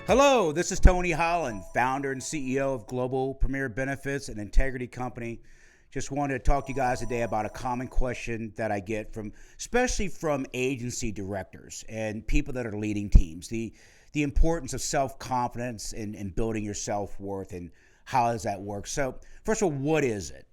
Hello, this is Tony Holland, founder and CEO of Global Premier Benefits and Integrity Company. Just wanted to talk to you guys today about a common question that I get from, especially from agency directors and people that are leading teams. The importance of self-confidence and building your self-worth and how does that work? So, first of all, what is it?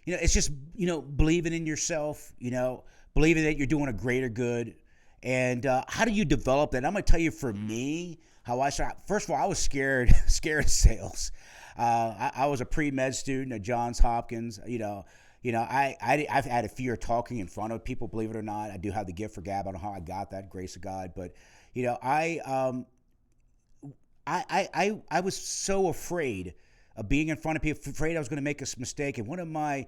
It's just, believing in yourself, believing that you're doing a greater good. And how do you develop that? I'm going to tell you for me, how I started. First of all, I was scared of sales. I was a pre-med student at Johns Hopkins. I've had a fear of talking in front of people. Believe it or not, I do have the gift for gab. I don't know how I got that, grace of God. But I was so afraid of being in front of people, afraid I was going to make a mistake. And one of my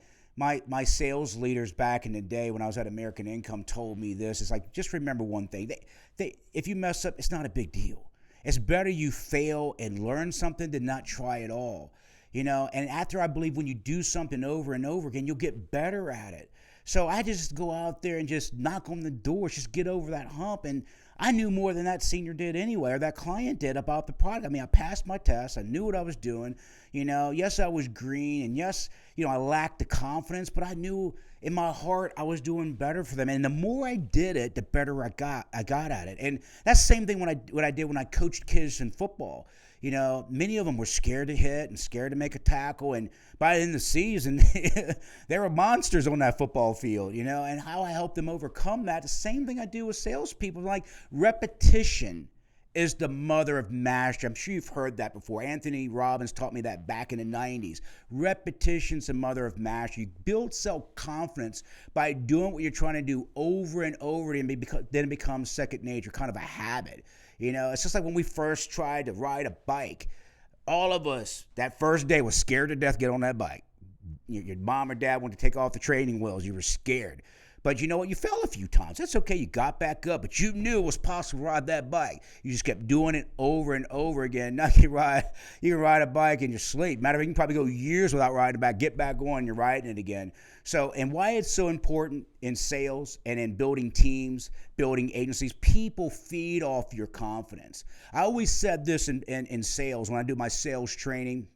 sales leaders back in the day when I was at American Income told me this. It's like, just remember one thing. If you mess up, it's not a big deal. It's better you fail and learn something than not try at all. And after, I believe when you do something over and over again, you'll get better at it. So I just go out there and just knock on the doors, just get over that hump. And I knew more than that senior did anyway, or that client did, about the product. I mean, I passed my test. I knew what I was doing. Yes, I was green. And yes, I lacked the confidence, but I knew in my heart I was doing better for them. And the more I did it, the better I got at it. And that's the same thing what I did when I coached kids in football. Many of them were scared to hit and scared to make a tackle. And by the end of the season, they were monsters on that football field, and how I helped them overcome that. The same thing I do with salespeople. Like, repetition is the mother of mastery. I'm sure you've heard that before. Anthony Robbins taught me that back in the 90s. Repetition's the mother of mastery. You build self-confidence by doing what you're trying to do over and over again, then it becomes second nature, kind of a habit. It's just like when we first tried to ride a bike. All of us, that first day, was scared to death to get on that bike. Your mom or dad wanted to take off the training wheels. You were scared. But you know what? You fell a few times. That's okay. You got back up. But you knew it was possible to ride that bike. You just kept doing it over and over again. Now you can ride a bike in your sleep. Matter of fact, you can probably go years without riding a bike. Get back on, you're riding it again. So, and why it's so important in sales and in building teams, building agencies, people feed off your confidence. I always said this in sales when I do my sales training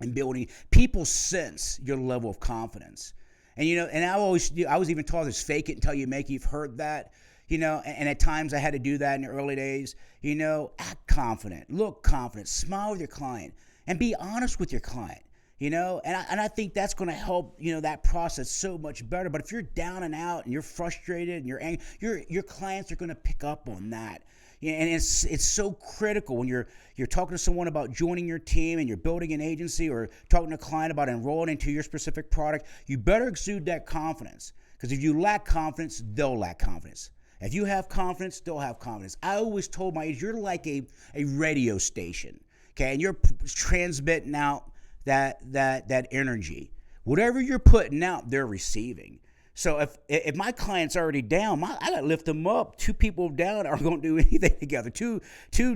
and building. People sense your level of confidence. And and I was even taught this: fake it until you make it. You've heard that, and at times I had to do that in the early days. Act confident, look confident, smile with your client, and be honest with your client. And I think that's going to help that process so much better. But if you're down and out and you're frustrated and you're angry, your clients are going to pick up on that. And it's so critical when you're talking to someone about joining your team and you're building an agency, or talking to a client about enrolling into your specific product. You better exude that confidence, because if you lack confidence, they'll lack confidence. If you have confidence, they'll have confidence. I always told my agents, you're like a radio station, okay, and you're transmitting out that energy. Whatever you're putting out, they're receiving. So if my client's already down, I got to lift them up. Two people down aren't going to do anything together. Two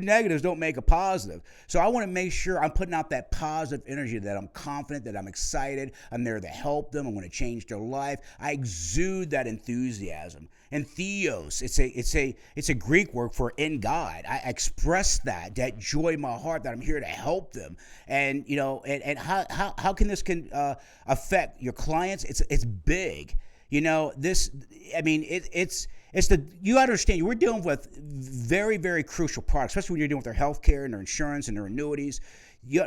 negatives don't make a positive. So I want to make sure I'm putting out that positive energy, that I'm confident, that I'm excited, I'm there to help them, I want to change their life. I exude that enthusiasm. And theos, it's a Greek word for in God. I express that joy in my heart, that I'm here to help them. And and how can this affect your clients? It's big. You understand, we're dealing with very, very crucial products, especially when you're dealing with their health care and their insurance and their annuities.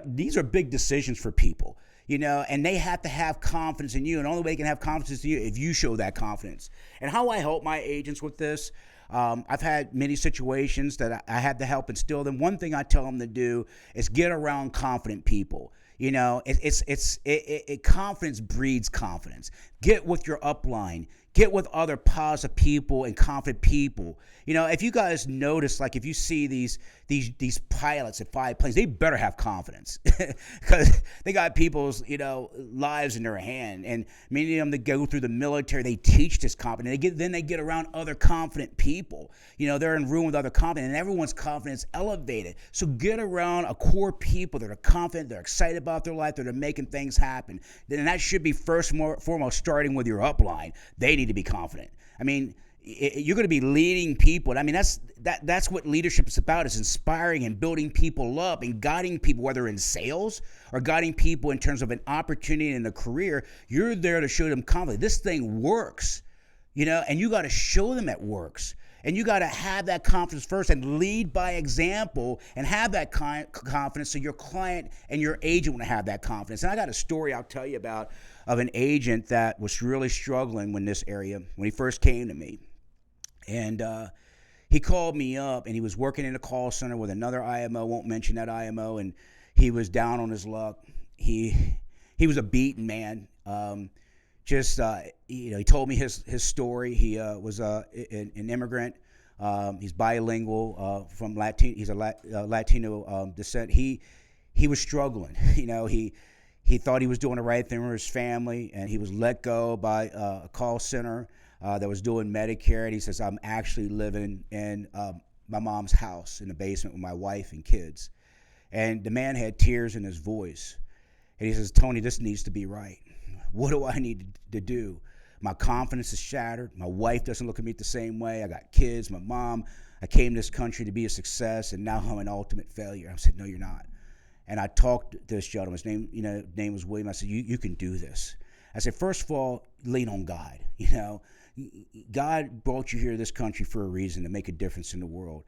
These are big decisions for people, and they have to have confidence in you. And the only way they can have confidence in you if you show that confidence. And how I help my agents with this, I've had many situations that I had to help instill them. One thing I tell them to do is get around confident people. Confidence breeds confidence. Get with your upline. Get with other positive people and confident people. If you guys notice, like if you see these pilots at fly planes, they better have confidence, because they got people's lives in their hand. And many of them that go through the military, they teach this confidence. Then they get around other confident people. They're in room with other confident, and everyone's confidence elevated. So get around a core people that are confident, they're excited about their life, that are making things happen. Then that should be first and foremost starting with your upline. They need to be confident. I mean, you're going to be leading people. I mean, that's what leadership is about, is inspiring and building people up and guiding people, whether in sales or guiding people in terms of an opportunity in a career. You're there to show them confidence. This thing works, and you got to show them it works. And you got to have that confidence first and lead by example and have that confidence so your client and your agent want to have that confidence. And I got a story I'll tell you about of an agent that was really struggling in this area when he first came to me. And he called me up, and he was working in a call center with another IMO, won't mention that IMO, and he was down on his luck. He was a beaten man. He told me his story. He was an immigrant. He's bilingual from Latin. He's a Latino descent. He was struggling. He thought he was doing the right thing for his family, and he was let go by a call center that was doing Medicare. And he says, "I'm actually living in my mom's house in the basement with my wife and kids." And the man had tears in his voice, and he says, "Tony, this needs to be right. What do I need to do? My confidence is shattered. My wife doesn't look at me the same way. I got kids, my mom. I came to this country to be a success, and now I'm an ultimate failure." I said, "No, you're not." And I talked to this gentleman. His name was William. I said, you can do this. I said, first of all, lean on God. God brought you here to this country for a reason, to make a difference in the world.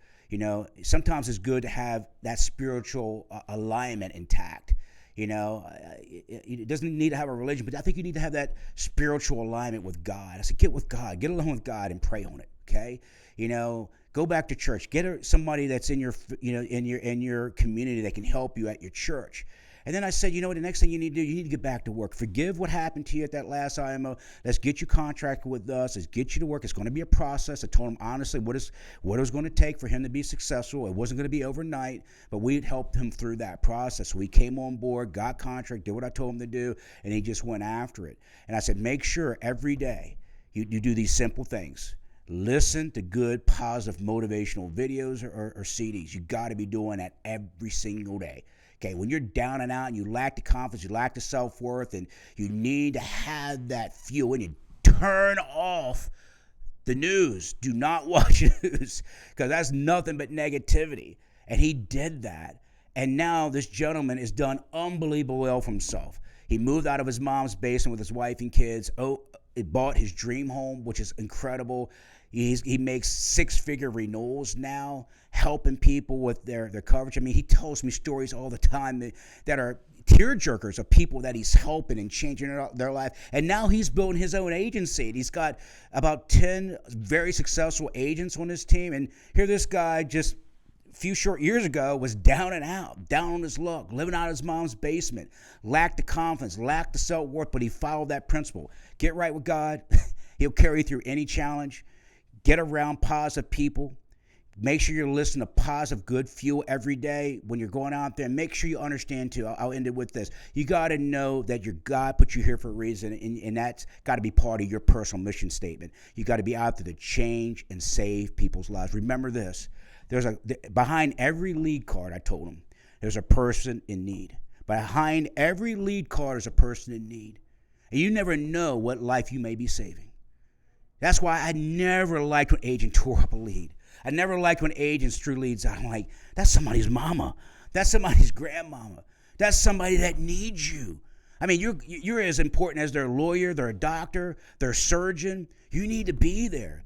Sometimes it's good to have that spiritual alignment intact. It doesn't need to have a religion, but I think you need to have that spiritual alignment with God. I said, get with God, get along with God, and pray on it. Okay, go back to church. Get somebody that's in your, in your community that can help you at your church. And then I said, the next thing you need to do, you need to get back to work. Forgive what happened to you at that last IMO. Let's get you contracted with us. Let's get you to work. It's going to be a process. I told him honestly what it was going to take for him to be successful. It wasn't going to be overnight, but we'd helped him through that process. So he came on board, got contract, did what I told him to do, and he just went after it. And I said, make sure every day you do these simple things. Listen to good, positive, motivational videos or CDs. You got to be doing that every single day. Okay, when you're down and out and you lack the confidence, you lack the self-worth, and you need to have that fuel in you, turn off the news. Do not watch news, because that's nothing but negativity. And he did that. And now this gentleman has done unbelievably well for himself. He moved out of his mom's basement with his wife and kids. He bought his dream home, which is incredible. He makes six-figure renewals now, helping people with their coverage. I mean, he tells me stories all the time that are tearjerkers of people that he's helping and changing their life. And now he's building his own agency. And he's got about 10 very successful agents on his team. And here this guy just a few short years ago was down and out, down on his luck, living out of his mom's basement, lacked the confidence, lacked the self-worth, but he followed that principle. Get right with God. He'll carry you through any challenge. Get around positive people. Make sure you're listening to positive, good fuel every day when you're going out there. And make sure you understand, too, I'll end it with this. You got to know that your God put you here for a reason, and that's got to be part of your personal mission statement. You got to be out there to change and save people's lives. Remember this. Behind every lead card, I told him, there's a person in need. Behind every lead card is a person in need. And you never know what life you may be saving. That's why I never liked when agent tore up a lead. I never liked when agents threw leads out. I'm like, that's somebody's mama. That's somebody's grandmama. That's somebody that needs you. I mean, you're as important as their lawyer, their doctor, their surgeon. You need to be there.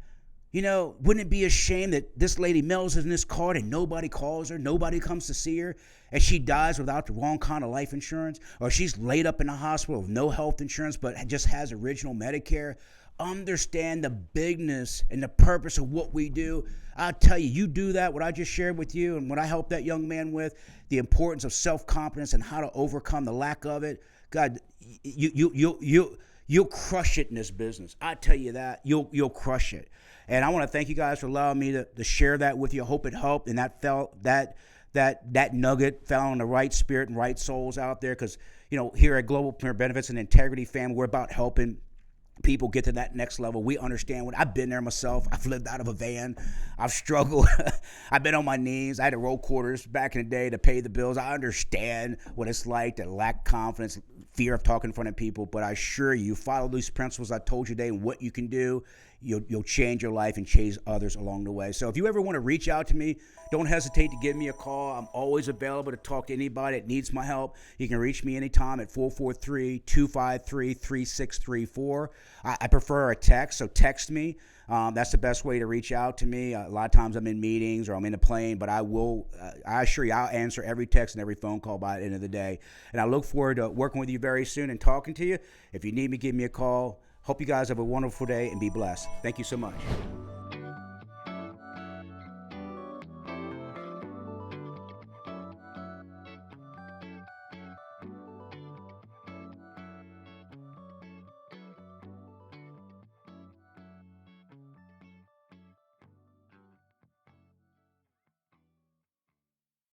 Wouldn't it be a shame that this lady mails in this card and nobody calls her, nobody comes to see her, and she dies without the wrong kind of life insurance, or she's laid up in the hospital with no health insurance but just has original Medicare? Understand the bigness and the purpose of what we do. I'll tell you, you do that, what I just shared with you and what I helped that young man with, the importance of self-confidence and how to overcome the lack of it. God, you'll crush it in this business. I tell you that. You'll crush it. And I want to thank you guys for allowing me to share that with you. I hope it helped, and that nugget fell on the right spirit and right souls out there, because here at Global Premier Benefits and Integrity Family, we're about helping people get to that next level. We understand what I've been there myself. I've lived out of a van. I've struggled. I've been on my knees. I had to roll quarters back in the day to pay the bills. I understand what it's like to lack confidence, fear of talking in front of people. But I assure you, follow these principles I told you today and what you can do. You'll change your life and change others along the way. So if you ever want to reach out to me, don't hesitate to give me a call. I'm always available to talk to anybody that needs my help. You can reach me anytime at 443-253-3634. I prefer a text, so text me. That's the best way to reach out to me. A lot of times I'm in meetings or I'm in a plane, but I assure you, I'll answer every text and every phone call by the end of the day. And I look forward to working with you very soon and talking to you. If you need me, give me a call. Hope you guys have a wonderful day and be blessed. Thank you so much.